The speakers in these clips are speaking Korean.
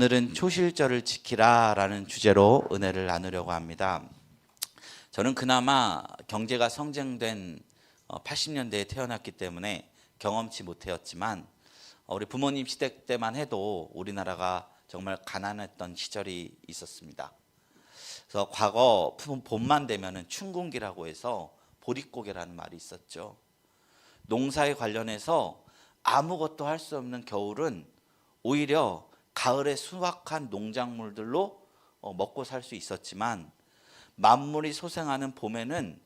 오늘은 초실절을 지키라 라는 주제로 은혜를 나누려고 합니다. 저는 그나마 경제가 성장된 80년대에 태어났기 때문에 경험치 못했지만 우리 부모님 시대 때만 해도 우리나라가 정말 가난했던 시절이 있었습니다. 그래서 과거 봄만 되면은 춘궁기라고 해서 보릿고개라는 말이 있었죠. 농사에 관련해서 아무것도 할 수 없는 겨울은 오히려 가을에 수확한 농작물들로 먹고 살 수 있었지만 만물이 소생하는 봄에는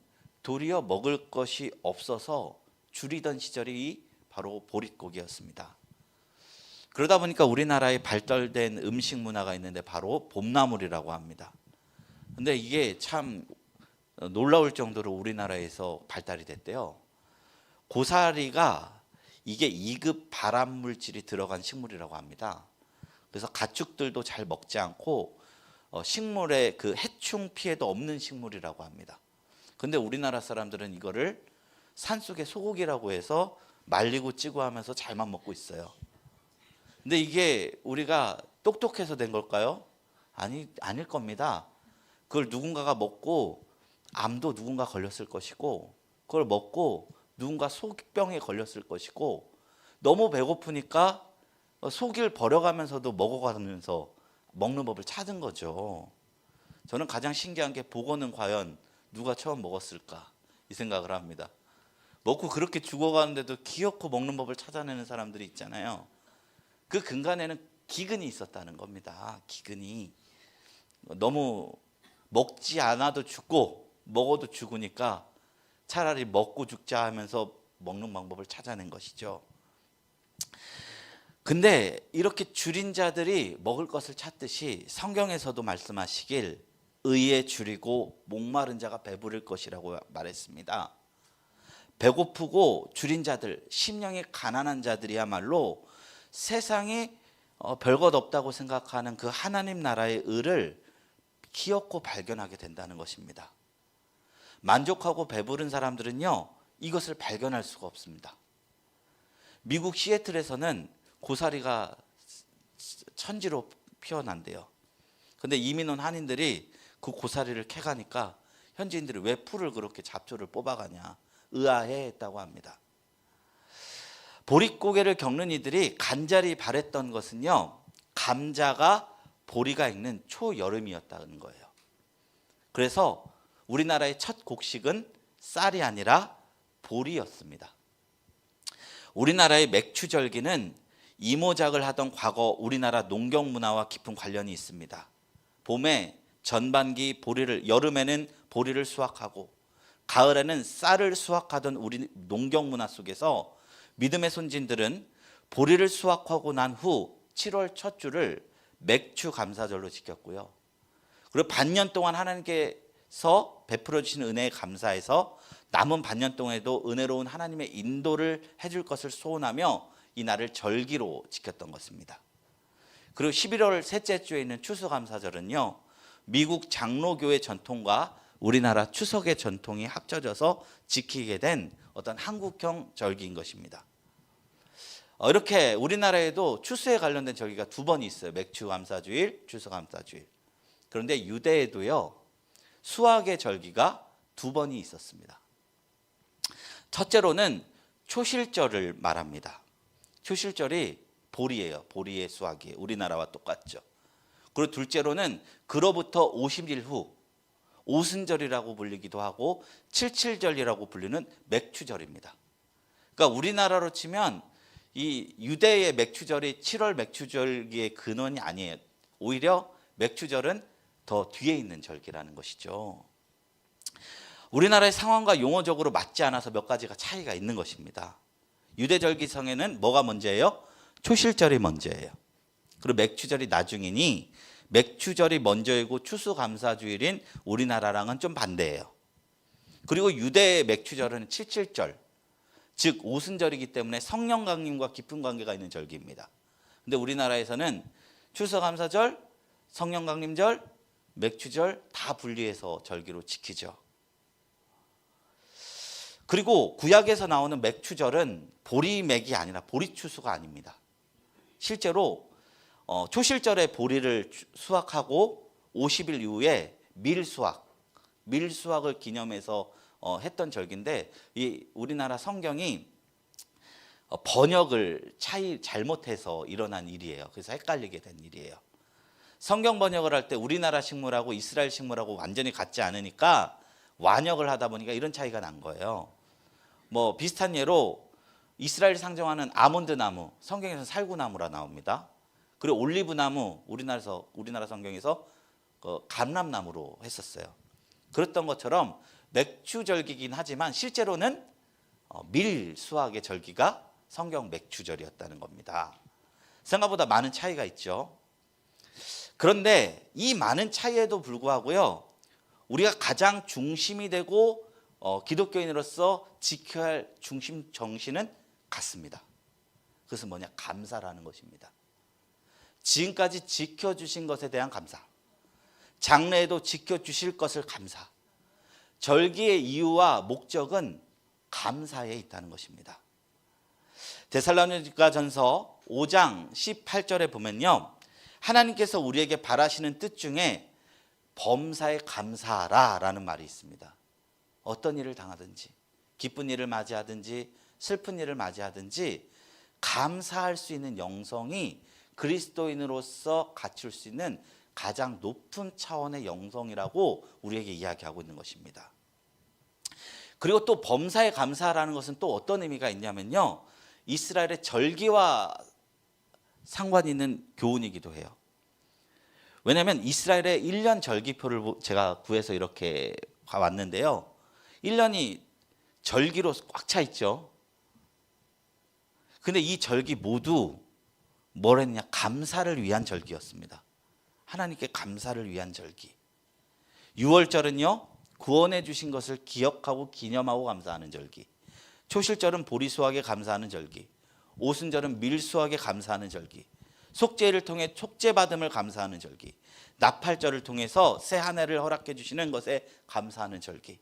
도리어 먹을 것이 없어서 줄이던 시절이 바로 보릿고개였습니다. 그러다 보니까 우리나라에 발달된 음식 문화가 있는데 바로 봄나물이라고 합니다. 근데 이게 참 놀라울 정도로 우리나라에서 발달이 됐대요. 고사리가 이게 2급 발암 물질이 들어간 식물이라고 합니다. 그래서 가축들도 잘 먹지 않고 식물에 그 해충 피해도 없는 식물이라고 합니다. 근데 우리나라 사람들은 이거를 산속의 소고기라고 해서 말리고 찌고 하면서 잘만 먹고 있어요. 근데 이게 우리가 똑똑해서 된 걸까요? 아닐 겁니다. 그걸 누군가가 먹고 암도 누군가 걸렸을 것이고, 그걸 먹고 누군가 속병에 걸렸을 것이고, 너무 배고프니까 속을 버려가면서도 먹어가면서 먹는 법을 찾은 거죠. 저는 가장 신기한 게 보고는 과연 누가 처음 먹었을까 이 생각을 합니다. 먹고 그렇게 죽어가는데도 기어코 먹는 법을 찾아내는 사람들이 있잖아요. 그 근간에는 기근이 있었다는 겁니다. 기근이 너무 먹지 않아도 죽고 먹어도 죽으니까 차라리 먹고 죽자 하면서 먹는 방법을 찾아낸 것이죠. 근데 이렇게 줄인 자들이 먹을 것을 찾듯이 성경에서도 말씀하시길 의에 줄이고 목마른 자가 배부를 것이라고 말했습니다. 배고프고 줄인 자들, 심령이 가난한 자들이야말로 세상에 별것 없다고 생각하는 그 하나님 나라의 의를 기어코 발견하게 된다는 것입니다. 만족하고 배부른 사람들은요, 이것을 발견할 수가 없습니다. 미국 시애틀에서는 고사리가 천지로 피어난대요. 근데 이민 온 한인들이 그 고사리를 캐가니까 현지인들이 왜 풀을 그렇게 잡초를 뽑아가냐 의아해 했다고 합니다. 보릿고개를 겪는 이들이 간절히 바랬던 것은요, 감자가 보리가 있는 초여름이었다는 거예요. 그래서 우리나라의 첫 곡식은 쌀이 아니라 보리였습니다. 우리나라의 맥추절기는 이모작을 하던 과거 우리나라 농경 문화와 깊은 관련이 있습니다. 봄에 전반기 보리를, 여름에는 보리를 수확하고 가을에는 쌀을 수확하던 우리 농경 문화 속에서 믿음의 손진들은 보리를 수확하고 난 후 7월 첫 주를 맥추 감사절로 지켰고요. 그리고 반년 동안 하나님께서 베풀어 주신 은혜에 감사해서 남은 반년 동안에도 은혜로운 하나님의 인도를 해줄 것을 소원하며 이 날을 절기로 지켰던 것입니다. 그리고 11월 셋째 주에 있는 추수감사절은요, 미국 장로교의 전통과 우리나라 추석의 전통이 합쳐져서 지키게 된 어떤 한국형 절기인 것입니다. 이렇게 우리나라에도 추수에 관련된 절기가 두 번이 있어요. 맥추감사주일, 추수감사주일. 그런데 유대에도요, 수학의 절기가 두 번이 있었습니다. 첫째로는 초실절을 말합니다. 초실절이 보리예요. 보리의 수확이에요. 우리나라와 똑같죠. 그리고 둘째로는 그로부터 50일 후 오순절이라고 불리기도 하고 칠칠절이라고 불리는 맥추절입니다. 그러니까 우리나라로 치면 이 유대의 맥추절이 7월 맥추절기의 근원이 아니에요. 오히려 맥추절은 더 뒤에 있는 절기라는 것이죠. 우리나라의 상황과 용어적으로 맞지 않아서 몇 가지가 차이가 있는 것입니다. 유대절기성에는 뭐가 먼저예요? 초실절이 먼저예요. 그리고 맥추절이 나중이니 맥추절이 먼저이고 추수감사주일인 우리나라랑은 좀 반대예요. 그리고 유대의 맥추절은 칠칠절, 즉 오순절이기 때문에 성령 강림과 깊은 관계가 있는 절기입니다. 근데 우리나라에서는 추수감사절, 성령 강림절, 맥추절 다 분리해서 절기로 지키죠. 그리고 구약에서 나오는 맥추절은 보리맥이 아니라 보리추수가 아닙니다. 실제로 초실절에 보리를 수확하고 50일 이후에 밀수확을 기념해서 했던 절기인데, 이 우리나라 성경이 번역을 잘못해서 일어난 일이에요. 그래서 헷갈리게 된 일이에요. 성경 번역을 할 때 우리나라 식물하고 이스라엘 식물하고 완전히 같지 않으니까 완역을 하다 보니까 이런 차이가 난 거예요. 뭐 비슷한 예로 이스라엘 상징하는 아몬드 나무, 성경에서는 살구나무라 나옵니다. 그리고 올리브 나무, 우리나라 성경에서 감람나무로 했었어요. 그랬던 것처럼 맥추절기긴 하지만 실제로는 밀 수확의 절기가 성경 맥추절이었다는 겁니다. 생각보다 많은 차이가 있죠. 그런데 이 많은 차이에도 불구하고요, 우리가 가장 중심이 되고 기독교인으로서 지켜야 할 중심 정신은 같습니다. 그것은 뭐냐? 감사라는 것입니다. 지금까지 지켜주신 것에 대한 감사, 장래에도 지켜주실 것을 감사, 절기의 이유와 목적은 감사에 있다는 것입니다. 데살로니가전서 5장 18절에 보면요, 하나님께서 우리에게 바라시는 뜻 중에 범사에 감사하라 라는 말이 있습니다. 어떤 일을 당하든지, 기쁜 일을 맞이하든지 슬픈 일을 맞이하든지 감사할 수 있는 영성이 그리스도인으로서 갖출 수 있는 가장 높은 차원의 영성이라고 우리에게 이야기하고 있는 것입니다. 그리고 또 범사에 감사라는 것은 또 어떤 의미가 있냐면요, 이스라엘의 절기와 상관이 있는 교훈이기도 해요. 왜냐하면 이스라엘의 1년 절기표를 제가 구해서 이렇게 왔는데요, 1년이 절기로 꽉 차 있죠. 근데 이 절기 모두 뭘 했냐? 감사를 위한 절기였습니다. 하나님께 감사를 위한 절기. 6월절은요, 구원해 주신 것을 기억하고 기념하고 감사하는 절기. 초실절은 보리 수확에 감사하는 절기. 오순절은 밀 수확에 감사하는 절기. 속죄를 통해 촉죄받음을 감사하는 절기. 나팔절을 통해서 새 한 해를 허락해 주시는 것에 감사하는 절기.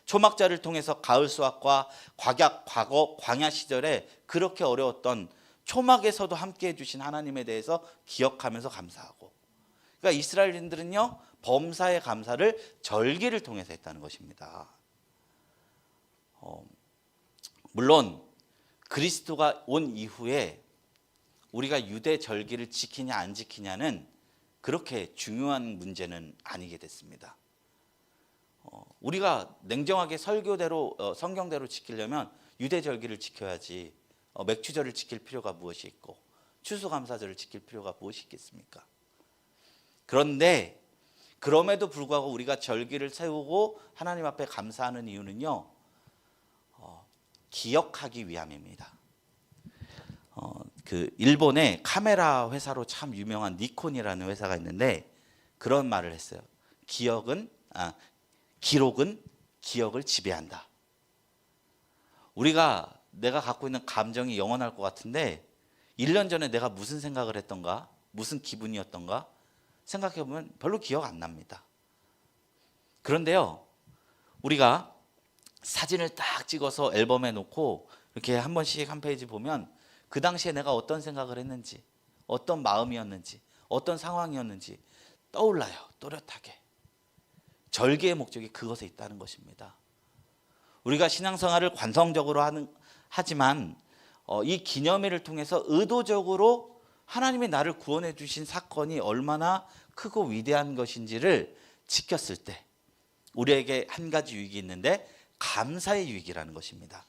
초막절을 통해서 가을 수확과 과거 광야 시절에 그렇게 어려웠던 초막에서도 함께해 주신 하나님에 대해서 기억하면서 감사하고, 그러니까 이스라엘인들은요, 범사의 감사를 절기를 통해서 했다는 것입니다. 물론 그리스도가 온 이후에 우리가 유대 절기를 지키냐 안 지키냐는 그렇게 중요한 문제는 아니게 됐습니다. 우리가 냉정하게 설교대로 성경대로 지키려면 유대 절기를 지켜야지 맥추절을 지킬 필요가 무엇이 있고 추수감사절을 지킬 필요가 무엇이 있겠습니까? 그런데 그럼에도 불구하고 우리가 절기를 세우고 하나님 앞에 감사하는 이유는요, 기억하기 위함입니다. 그 일본의 카메라 회사로 참 유명한 니콘이라는 회사가 있는데 그런 말을 했어요. 기록은 기억을 지배한다. 내가 갖고 있는 감정이 영원할 것 같은데 1년 전에 내가 무슨 생각을 했던가, 무슨 기분이었던가 생각해보면 별로 기억 안 납니다. 그런데요, 우리가 사진을 딱 찍어서 앨범에 놓고 이렇게 한 번씩 한 페이지 보면 그 당시에 내가 어떤 생각을 했는지, 어떤 마음이었는지, 어떤 상황이었는지 떠올라요. 또렷하게. 절기의 목적이 그것에 있다는 것입니다. 우리가 신앙생활을 관성적으로 하지만 이 기념일을 통해서 의도적으로 하나님이 나를 구원해 주신 사건이 얼마나 크고 위대한 것인지를 지켰을 때 우리에게 한 가지 유익이 있는데 감사의 유익이라는 것입니다.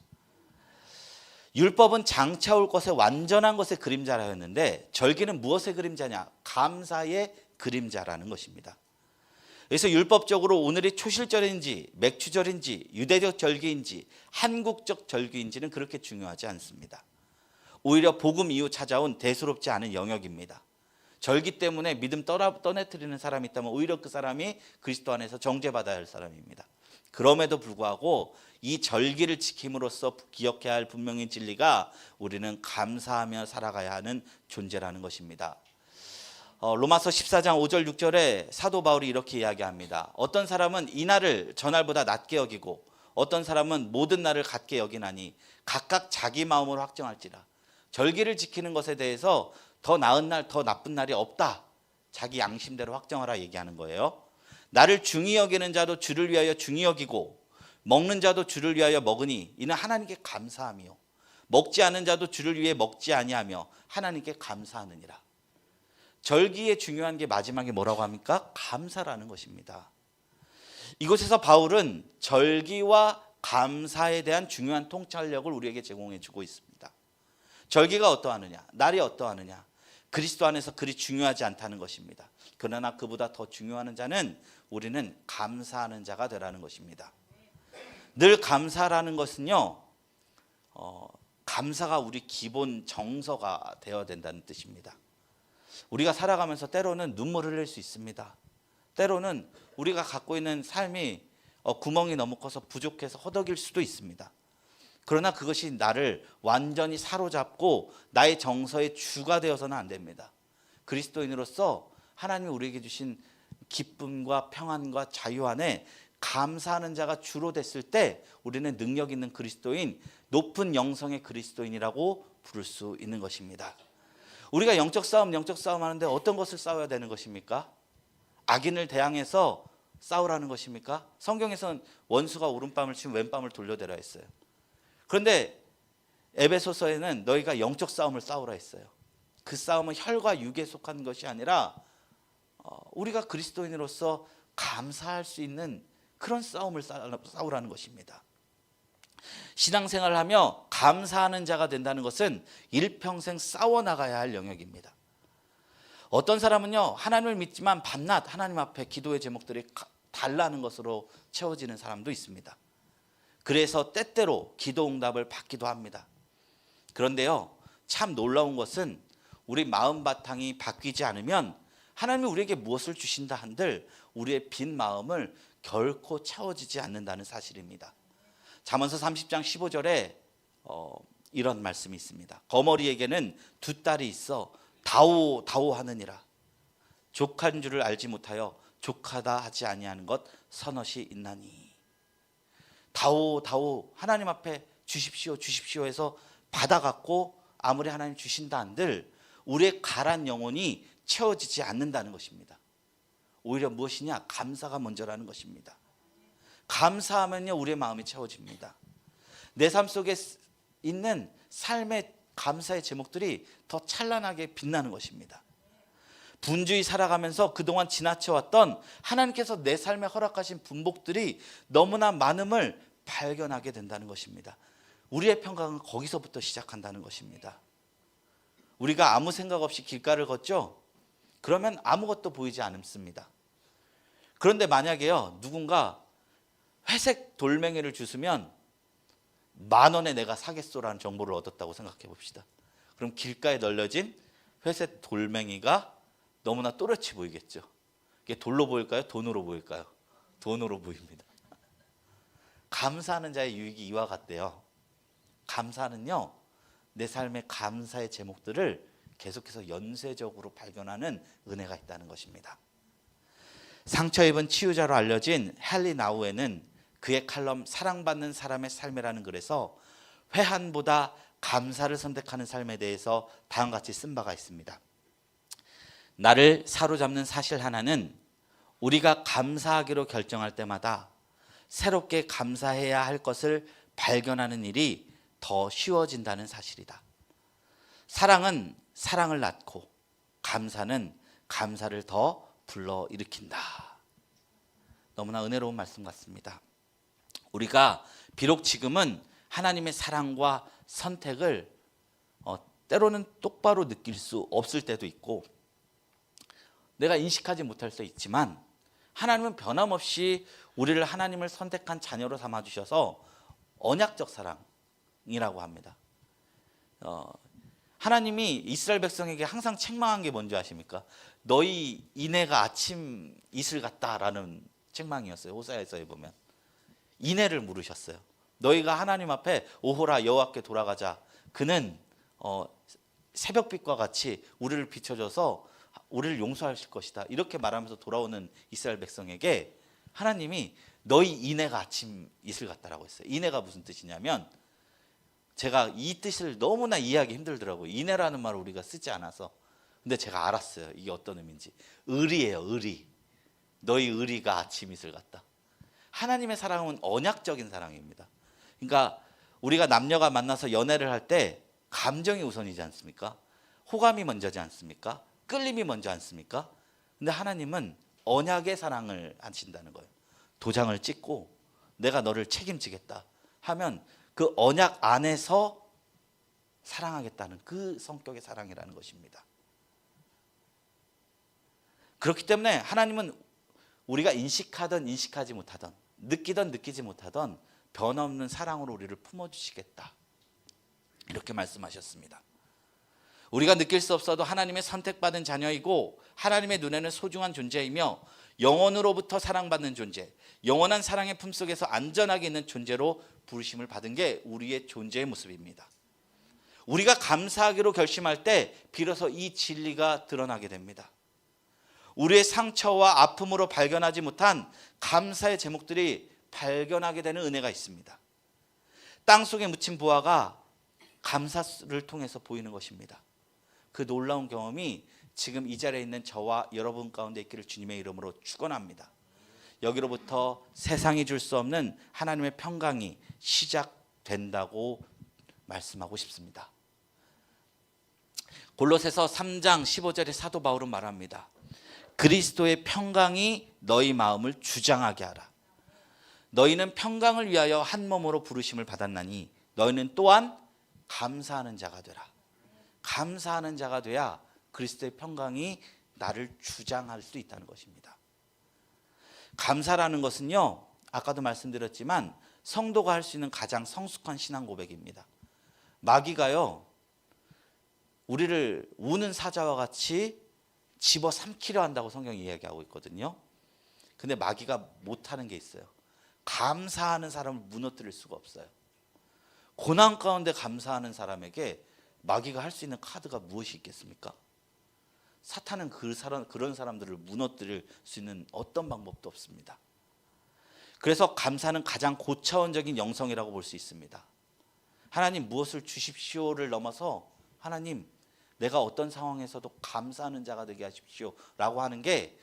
율법은 장차올 것의 완전한 것의 그림자라였는데 절기는 무엇의 그림자냐? 감사의 그림자라는 것입니다. 그래서 율법적으로 오늘이 초실절인지 맥추절인지 유대적 절기인지 한국적 절기인지는 그렇게 중요하지 않습니다. 오히려 복음 이후 찾아온 대수롭지 않은 영역입니다. 절기 때문에 믿음 떠내뜨리는 사람이 있다면 오히려 그 사람이 그리스도 안에서 정죄받아야 할 사람입니다. 그럼에도 불구하고 이 절기를 지킴으로써 기억해야 할 분명히 진리가 우리는 감사하며 살아가야 하는 존재라는 것입니다. 로마서 14장 5절 6절에 사도 바울이 이렇게 이야기합니다. 어떤 사람은 이날을 전날보다 낮게 여기고 어떤 사람은 모든 날을 같게 여기나니 각각 자기 마음으로 확정할지라. 절기를 지키는 것에 대해서 더 나은 날, 더 나쁜 날이 없다. 자기 양심대로 확정하라 얘기하는 거예요. 나를 중히 여기는 자도 주를 위하여 중히 여기고 먹는 자도 주를 위하여 먹으니 이는 하나님께 감사함이요 먹지 않은 자도 주를 위해 먹지 아니하며 하나님께 감사하느니라. 절기에 중요한 게 마지막에 뭐라고 합니까? 감사라는 것입니다. 이곳에서 바울은 절기와 감사에 대한 중요한 통찰력을 우리에게 제공해 주고 있습니다. 절기가 어떠하느냐, 날이 어떠하느냐, 그리스도 안에서 그리 중요하지 않다는 것입니다. 그러나 그보다 더 중요한 자는 우리는 감사하는 자가 되라는 것입니다. 늘 감사라는 것은요, 감사가 우리 기본 정서가 되어야 된다는 뜻입니다. 우리가 살아가면서 때로는 눈물을 흘릴 수 있습니다. 때로는 우리가 갖고 있는 삶이 구멍이 너무 커서 부족해서 허덕일 수도 있습니다. 그러나 그것이 나를 완전히 사로잡고 나의 정서의 주가 되어서는 안 됩니다. 그리스도인으로서 하나님이 우리에게 주신 기쁨과 평안과 자유 안에 감사하는 자가 주로 됐을 때 우리는 능력 있는 그리스도인, 높은 영성의 그리스도인이라고 부를 수 있는 것입니다. 우리가 영적 싸움 하는데 어떤 것을 싸워야 되는 것입니까? 악인을 대항해서 싸우라는 것입니까? 성경에서는 원수가 오른밤을 치면 왼밤을 돌려대라 했어요. 그런데 에베소서에는 너희가 영적 싸움을 싸우라 했어요. 그 싸움은 혈과 육에 속한 것이 아니라 우리가 그리스도인으로서 감사할 수 있는 그런 싸움을 싸우라는 것입니다. 신앙생활을 하며 감사하는 자가 된다는 것은 일평생 싸워나가야 할 영역입니다. 어떤 사람은요, 하나님을 믿지만 밤낮 하나님 앞에 기도의 제목들이 달라는 것으로 채워지는 사람도 있습니다. 그래서 때때로 기도 응답을 받기도 합니다. 그런데요, 참 놀라운 것은 우리 마음 바탕이 바뀌지 않으면 하나님이 우리에게 무엇을 주신다 한들 우리의 빈 마음을 결코 채워지지 않는다는 사실입니다. 잠언서 30장 15절에 이런 말씀이 있습니다. 거머리에게는 두 딸이 있어 다오 다오 하느니라. 족한 줄을 알지 못하여 족하다 하지 아니하는 것 서넛이 있나니. 다오 다오, 하나님 앞에 주십시오 주십시오 해서 받아갖고 아무리 하나님 주신다 한들 우리의 가란 영혼이 채워지지 않는다는 것입니다. 오히려 무엇이냐? 감사가 먼저라는 것입니다. 감사하면요, 우리의 마음이 채워집니다. 내 삶 속에 있는 삶의 감사의 제목들이 더 찬란하게 빛나는 것입니다. 분주히 살아가면서 그동안 지나쳐왔던 하나님께서 내 삶에 허락하신 분복들이 너무나 많음을 발견하게 된다는 것입니다. 우리의 평강은 거기서부터 시작한다는 것입니다. 우리가 아무 생각 없이 길가를 걷죠? 그러면 아무것도 보이지 않습니다. 그런데 만약에요, 누군가 회색 돌멩이를 주스면 10,000원에 내가 사겠소라는 정보를 얻었다고 생각해 봅시다. 그럼 길가에 널려진 회색 돌멩이가 너무나 또렷이 보이겠죠. 이게 돌로 보일까요? 돈으로 보일까요? 돈으로 보입니다. 감사하는 자의 유익이 이와 같대요. 감사는요, 내 삶의 감사의 제목들을 계속해서 연쇄적으로 발견하는 은혜가 있다는 것입니다. 상처 입은 치유자로 알려진 헨리 나우에는 그의 칼럼 사랑받는 사람의 삶이라는 글에서 회한보다 감사를 선택하는 삶에 대해서 다음과 같이 쓴 바가 있습니다. 나를 사로잡는 사실 하나는 우리가 감사하기로 결정할 때마다 새롭게 감사해야 할 것을 발견하는 일이 더 쉬워진다는 사실이다. 사랑은 사랑을 낳고 감사는 감사를 더 불러일으킨다. 너무나 은혜로운 말씀 같습니다. 우리가 비록 지금은 하나님의 사랑과 선택을 때로는 똑바로 느낄 수 없을 때도 있고 내가 인식하지 못할 수 있지만 하나님은 변함없이 우리를 하나님을 선택한 자녀로 삼아주셔서 언약적 사랑이라고 합니다. 하나님이 이스라엘 백성에게 항상 책망한 게 뭔지 아십니까? 너희 이내가 아침 이슬 같다라는 책망이었어요. 호세아서에 보면 이내를 물으셨어요. 너희가 하나님 앞에 오호라 여호와께 돌아가자. 그는 새벽빛과 같이 우리를 비춰줘서 우리를 용서하실 것이다. 이렇게 말하면서 돌아오는 이스라엘 백성에게 하나님이 너희 이내가 아침 이슬 같다라고 했어요. 이내가 무슨 뜻이냐면 제가 이 뜻을 너무나 이해하기 힘들더라고요. 이내라는 말을 우리가 쓰지 않아서 근데 제가 알았어요. 이게 어떤 의미인지. 의리예요. 의리. 너희 의리가 아침 이슬 같다. 하나님의 사랑은 언약적인 사랑입니다. 그러니까 우리가 남녀가 만나서 연애를 할 때 감정이 우선이지 않습니까? 호감이 먼저지 않습니까? 끌림이 먼저 않습니까? 근데 하나님은 언약의 사랑을 하신다는 거예요. 도장을 찍고 내가 너를 책임지겠다 하면 그 언약 안에서 사랑하겠다는 그 성격의 사랑이라는 것입니다. 그렇기 때문에 하나님은 우리가 인식하든 인식하지 못하든 느끼든 느끼지 못하든 변함없는 사랑으로 우리를 품어주시겠다, 이렇게 말씀하셨습니다. 우리가 느낄 수 없어도 하나님의 선택받은 자녀이고 하나님의 눈에는 소중한 존재이며 영원으로부터 사랑받는 존재, 영원한 사랑의 품속에서 안전하게 있는 존재로 부르심을 받은 게 우리의 존재의 모습입니다. 우리가 감사하기로 결심할 때 비로소 이 진리가 드러나게 됩니다. 우리의 상처와 아픔으로 발견하지 못한 감사의 제목들이 발견하게 되는 은혜가 있습니다. 땅속에 묻힌 부화가 감사를 통해서 보이는 것입니다. 그 놀라운 경험이 지금 이 자리에 있는 저와 여러분 가운데 있기를 주님의 이름으로 축원합니다. 여기로부터 세상이 줄 수 없는 하나님의 평강이 시작된다고 말씀하고 싶습니다. 골로새서 3장 15절에 사도 바울은 말합니다. 그리스도의 평강이 너희 마음을 주장하게 하라. 너희는 평강을 위하여 한 몸으로 부르심을 받았나니 너희는 또한 감사하는 자가 되라. 감사하는 자가 돼야 그리스도의 평강이 나를 주장할 수 있다는 것입니다. 감사라는 것은요, 아까도 말씀드렸지만 성도가 할 수 있는 가장 성숙한 신앙 고백입니다. 마귀가요, 우리를 우는 사자와 같이 집어삼키려 한다고 성경이 이야기하고 있거든요. 근데 마귀가 못하는 게 있어요. 감사하는 사람을 무너뜨릴 수가 없어요. 고난 가운데 감사하는 사람에게 마귀가 할 수 있는 카드가 무엇이 있겠습니까? 사탄은 그런 사람들을 무너뜨릴 수 있는 어떤 방법도 없습니다. 그래서 감사는 가장 고차원적인 영성이라고 볼 수 있습니다. 하나님 무엇을 주십시오를 넘어서 하나님 내가 어떤 상황에서도 감사하는 자가 되게 하십시오 라고 하는 게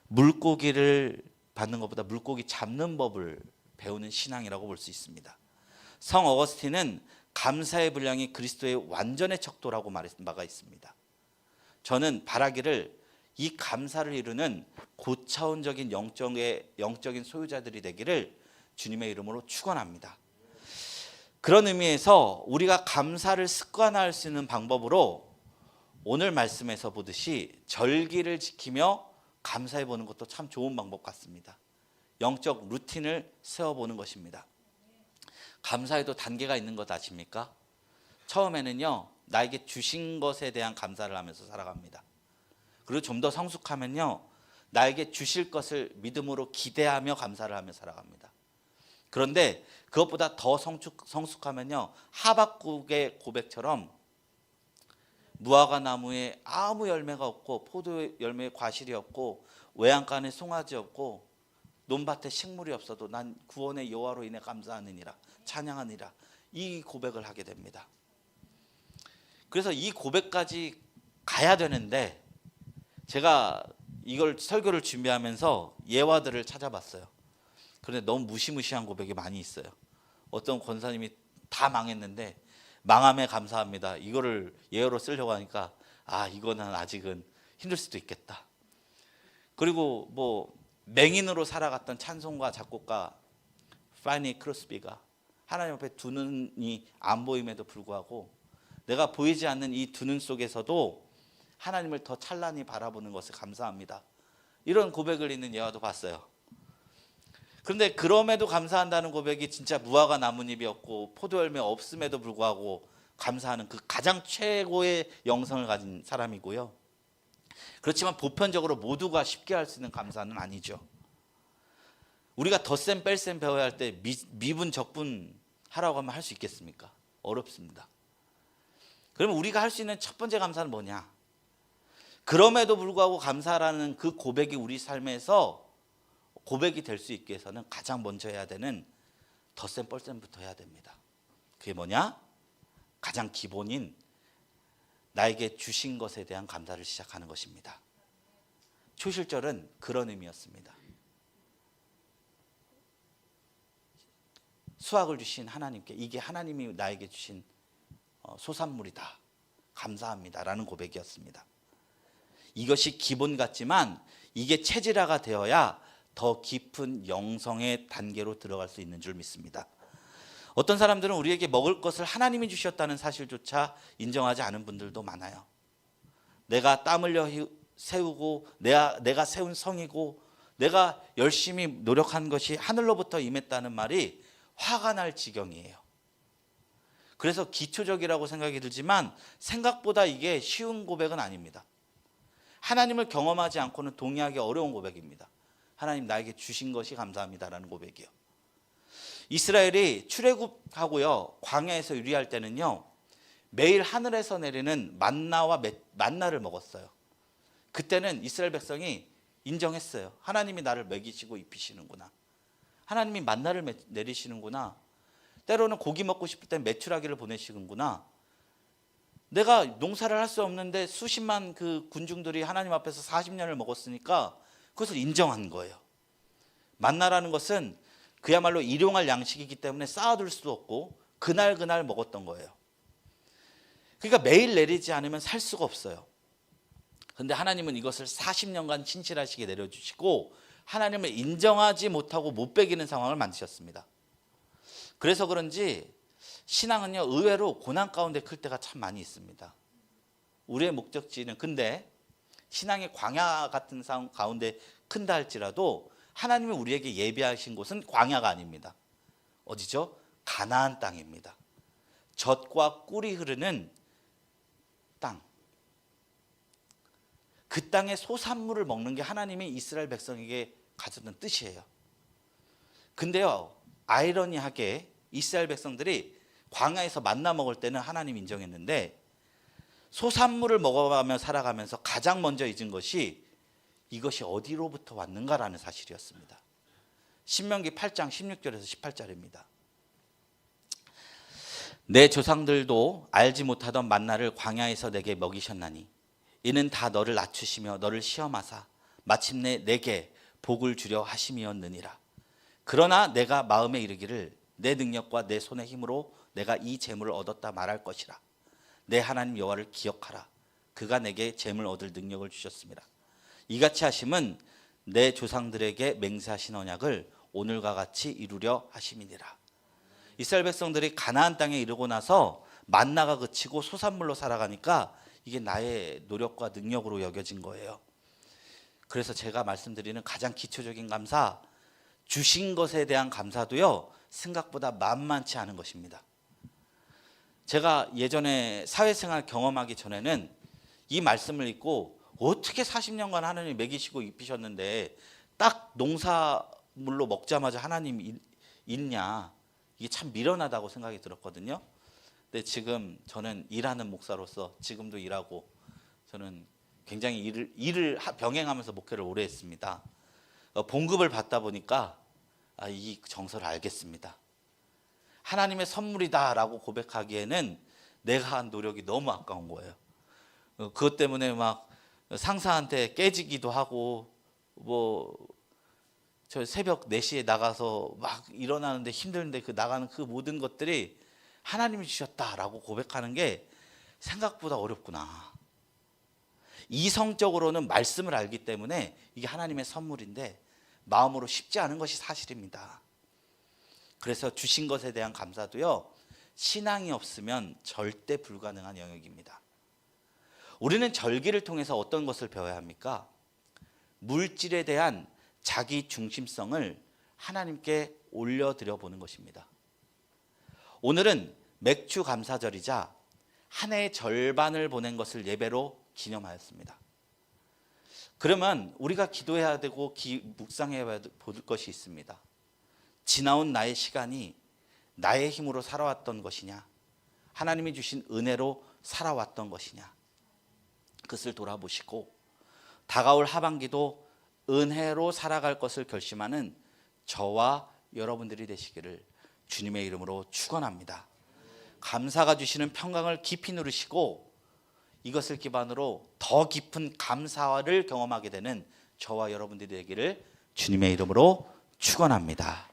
물고기를 받는 것보다 물고기 잡는 법을 배우는 신앙이라고 볼 수 있습니다. 성 어거스틴은 감사의 분량이 그리스도의 완전의 척도라고 말한 바가 있습니다. 저는 바라기를 이 감사를 이루는 고차원적인 영적인 소유자들이 되기를 주님의 이름으로 축원합니다. 그런 의미에서 우리가 감사를 습관화할 수 있는 방법으로 오늘 말씀에서 보듯이 절기를 지키며 감사해 보는 것도 참 좋은 방법 같습니다. 영적 루틴을 세워보는 것입니다. 감사에도 단계가 있는 것 아십니까? 처음에는요, 나에게 주신 것에 대한 감사를 하면서 살아갑니다. 그리고 좀 더 성숙하면요, 나에게 주실 것을 믿음으로 기대하며 감사를 하며 살아갑니다. 그런데 그것보다 더 성숙하면요, 하박국의 고백처럼 무화과 나무에 아무 열매가 없고 포도 열매에 과실이 없고 외양간에 송아지 없고 논밭에 식물이 없어도 난 구원의 여호와로 인해 감사하느니라, 찬양하느니라, 이 고백을 하게 됩니다. 그래서 이 고백까지 가야 되는데 제가 이걸 설교를 준비하면서 예화들을 찾아봤어요. 그런데 너무 무시무시한 고백이 많이 있어요. 어떤 권사님이 다 망했는데 망함에 감사합니다, 이거를 예어로 쓰려고 하니까 이거는 아직은 힘들 수도 있겠다. 그리고 뭐 맹인으로 살아갔던 찬송가 작곡가 파니 크로스비가 하나님 앞에 두 눈이 안 보임에도 불구하고 내가 보이지 않는 이 두 눈 속에서도 하나님을 더 찬란히 바라보는 것에 감사합니다, 이런 고백을 있는 예화도 봤어요. 그런데 그럼에도 감사한다는 고백이 진짜 무화과 나뭇잎이었고 포도 열매 없음에도 불구하고 감사하는 그 가장 최고의 영성을 가진 사람이고요. 그렇지만 보편적으로 모두가 쉽게 할 수 있는 감사는 아니죠. 우리가 덧셈 뺄셈 배워야 할 때 미분 적분 하라고 하면 할 수 있겠습니까? 어렵습니다. 그러면 우리가 할 수 있는 첫 번째 감사는 뭐냐? 그럼에도 불구하고 감사라는 그 고백이 우리 삶에서 고백이 될 수 있게 해서는 가장 먼저 해야 되는 덧셈 뺄셈부터 해야 됩니다. 그게 뭐냐? 가장 기본인 나에게 주신 것에 대한 감사를 시작하는 것입니다. 초실절은 그런 의미였습니다. 수확을 주신 하나님께 이게 하나님이 나에게 주신 소산물이다. 감사합니다. 라는 고백이었습니다. 이것이 기본 같지만 이게 체질화가 되어야 더 깊은 영성의 단계로 들어갈 수 있는 줄 믿습니다. 어떤 사람들은 우리에게 먹을 것을 하나님이 주셨다는 사실조차 인정하지 않은 분들도 많아요. 내가 땀 흘려 세우고 내가 세운 성이고 내가 열심히 노력한 것이 하늘로부터 임했다는 말이 화가 날 지경이에요. 그래서 기초적이라고 생각이 들지만 생각보다 이게 쉬운 고백은 아닙니다. 하나님을 경험하지 않고는 동의하기 어려운 고백입니다. 하나님 나에게 주신 것이 감사합니다라는 고백이요. 이스라엘이 출애굽하고요 광야에서 유리할 때는요 매일 하늘에서 내리는 만나를 먹었어요. 그때는 이스라엘 백성이 인정했어요. 하나님이 나를 먹이시고 입히시는구나. 하나님이 만나를 내리시는구나. 때로는 고기 먹고 싶을 땐 메추라기를 보내시는구나. 내가 농사를 할 수 없는데 수십만 그 군중들이 하나님 앞에서 40년을 먹었으니까 그것을 인정한 거예요. 만나라는 것은 그야말로 일용할 양식이기 때문에 쌓아둘 수도 없고 그날 먹었던 거예요. 그러니까 매일 내리지 않으면 살 수가 없어요. 그런데 하나님은 이것을 40년간 신실하시게 내려주시고 하나님을 인정하지 못하고 못 배기는 상황을 만드셨습니다. 그래서 그런지 신앙은요 의외로 고난 가운데 클 때가 참 많이 있습니다. 우리의 목적지는 근데 신앙의 광야 같은 상황 가운데 큰다 할지라도 하나님이 우리에게 예비하신 곳은 광야가 아닙니다. 어디죠? 가나안 땅입니다. 젖과 꿀이 흐르는 땅. 그 땅의 소산물을 먹는 게 하나님이 이스라엘 백성에게 가졌던 뜻이에요. 근데요 아이러니하게 이스라엘 백성들이 광야에서 만나 먹을 때는 하나님 인정했는데 소산물을 먹어가며 살아가면서 가장 먼저 잊은 것이 이것이 어디로부터 왔는가라는 사실이었습니다. 신명기 8장 16절에서 18절입니다. 내 조상들도 알지 못하던 만나를 광야에서 내게 먹이셨나니 이는 다 너를 낮추시며 너를 시험하사 마침내 내게 복을 주려 하심이었느니라. 그러나 내가 마음에 이르기를 내 능력과 내 손의 힘으로 내가 이 재물을 얻었다 말할 것이라. 내 하나님 여호와를 기억하라. 그가 내게 재물 얻을 능력을 주셨습니다. 이같이 하심은 내 조상들에게 맹세하신 언약을 오늘과 같이 이루려 하심이니라. 이스라엘 백성들이 가나안 땅에 이르고 나서 만나가 그치고 소산물로 살아가니까 이게 나의 노력과 능력으로 여겨진 거예요. 그래서 제가 말씀드리는 가장 기초적인 감사, 주신 것에 대한 감사도요 생각보다 만만치 않은 것입니다. 제가 예전에 사회생활 경험하기 전에는 이 말씀을 읽고 어떻게 40년간 하나님이 먹이시고 입히셨는데 딱 농사물로 먹자마자 하나님 있냐, 이게 참 미련하다고 생각이 들었거든요. 근데 지금 저는 일하는 목사로서 지금도 일하고 저는 굉장히 일을 병행하면서 목회를 오래 했습니다. 봉급을 받다 보니까 이 정서를 알겠습니다. 하나님의 선물이다라고 고백하기에는 내가 한 노력이 너무 아까운 거예요. 그것 때문에 막 상사한테 깨지기도 하고 저 새벽 4시에 나가서 막 일어나는데 힘든데 그 나가는 그 모든 것들이 하나님이 주셨다라고 고백하는 게 생각보다 어렵구나. 이성적으로는 말씀을 알기 때문에 이게 하나님의 선물인데 마음으로 쉽지 않은 것이 사실입니다. 그래서 주신 것에 대한 감사도요 신앙이 없으면 절대 불가능한 영역입니다. 우리는 절기를 통해서 어떤 것을 배워야 합니까? 물질에 대한 자기 중심성을 하나님께 올려드려 보는 것입니다. 오늘은 맥주 감사절이자 한 해의 절반을 보낸 것을 예배로 기념하였습니다. 그러면 우리가 기도해야 되고 묵상해야 볼 것이 있습니다. 지나온 나의 시간이 나의 힘으로 살아왔던 것이냐, 하나님이 주신 은혜로 살아왔던 것이냐, 그것을 돌아보시고 다가올 하반기도 은혜로 살아갈 것을 결심하는 저와 여러분들이 되시기를 주님의 이름으로 축원합니다. 감사가 주시는 평강을 깊이 누리시고 이것을 기반으로 더 깊은 감사를 경험하게 되는 저와 여러분들이 되기를 주님의 이름으로 축원합니다.